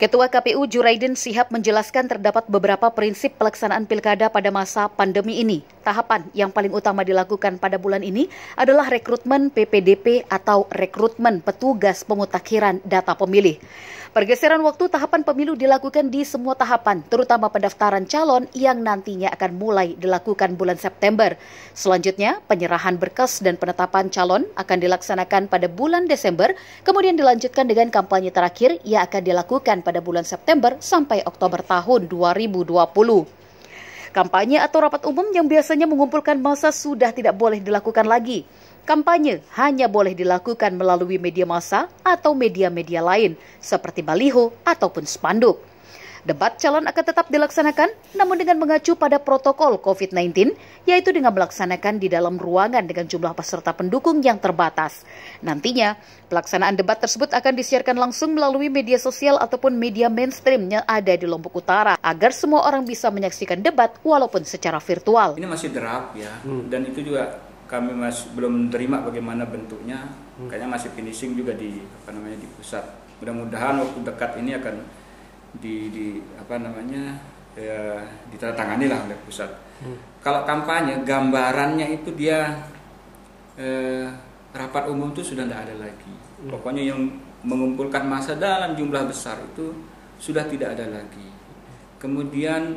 Ketua KPU Juraidin Shihab menjelaskan terdapat beberapa prinsip pelaksanaan pilkada pada masa pandemi ini. Tahapan yang paling utama dilakukan pada bulan ini adalah rekrutmen PPDP atau rekrutmen petugas pemutakhiran data pemilih. Pergeseran waktu tahapan pemilu dilakukan di semua tahapan, terutama pendaftaran calon yang nantinya akan mulai dilakukan bulan September. Selanjutnya, penyerahan berkas dan penetapan calon akan dilaksanakan pada bulan Desember, kemudian dilanjutkan dengan kampanye terakhir yang akan dilakukan pada bulan September sampai Oktober tahun 2020. Kampanye atau rapat umum yang biasanya mengumpulkan massa sudah tidak boleh dilakukan lagi. Kampanye hanya boleh dilakukan melalui media massa atau media-media lain, seperti baliho ataupun spanduk. Debat calon akan tetap dilaksanakan, namun dengan mengacu pada protokol COVID-19, yaitu dengan melaksanakan di dalam ruangan dengan jumlah peserta pendukung yang terbatas. Nantinya, pelaksanaan debat tersebut akan disiarkan langsung melalui media sosial ataupun media mainstream yang ada di Lombok Utara, agar semua orang bisa menyaksikan debat walaupun secara virtual. Ini masih draft ya, dan itu juga kami masih belum terima bagaimana bentuknya. Kayaknya masih finishing juga di pusat. Mudah-mudahan waktu dekat ini akan ditandatangani lah oleh pusat. Kalau kampanye, gambarannya itu dia rapat umum itu sudah tidak ada lagi. Pokoknya yang mengumpulkan massa dalam jumlah besar itu sudah tidak ada lagi. Kemudian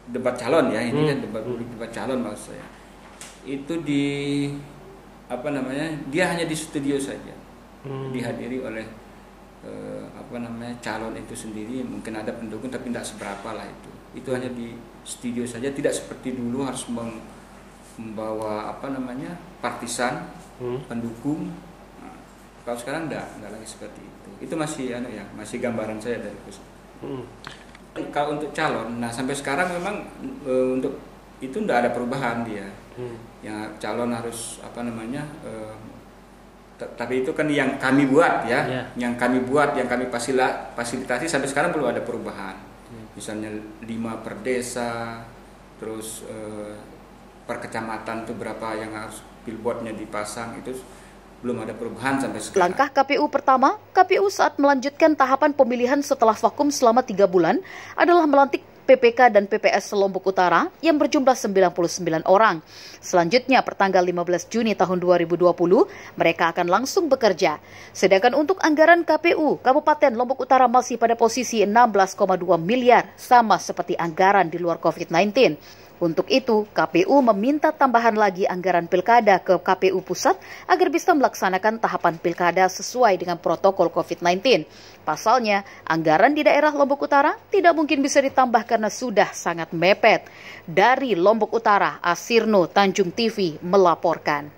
debat calon ya, ini kan debat calon maksud saya. Itu dia hanya di studio saja. Dihadiri oleh calon itu sendiri, mungkin ada pendukung tapi tidak seberapa lah itu. Itu hanya di studio saja, tidak seperti dulu harus membawa partisan, pendukung. Nah, kalau sekarang enggak lagi seperti itu. Itu masih gambaran saya dari pusat. Kalau untuk calon, nah sampai sekarang memang untuk itu tidak ada perubahan dia. Yang calon harus tapi itu kan yang kami buat ya, yang kami fasilitasi sampai sekarang belum ada perubahan. Misalnya 5 per desa, terus per kecamatan itu berapa yang harus billboardnya dipasang, itu belum ada perubahan sampai sekarang. Langkah KPU pertama, KPU saat melanjutkan tahapan pemilihan setelah vakum selama 3 bulan adalah melantik PPK dan PPS Lombok Utara yang berjumlah 99 orang. Selanjutnya, pertanggal 15 Juni tahun 2020, mereka akan langsung bekerja. Sedangkan untuk anggaran KPU, Kabupaten Lombok Utara masih pada posisi 16,2 miliar, sama seperti anggaran di luar COVID-19. Untuk itu, KPU meminta tambahan lagi anggaran pilkada ke KPU Pusat agar bisa melaksanakan tahapan pilkada sesuai dengan protokol COVID-19. Pasalnya, anggaran di daerah Lombok Utara tidak mungkin bisa ditambah karena sudah sangat mepet. Dari Lombok Utara, Asirno Tanjung TV melaporkan.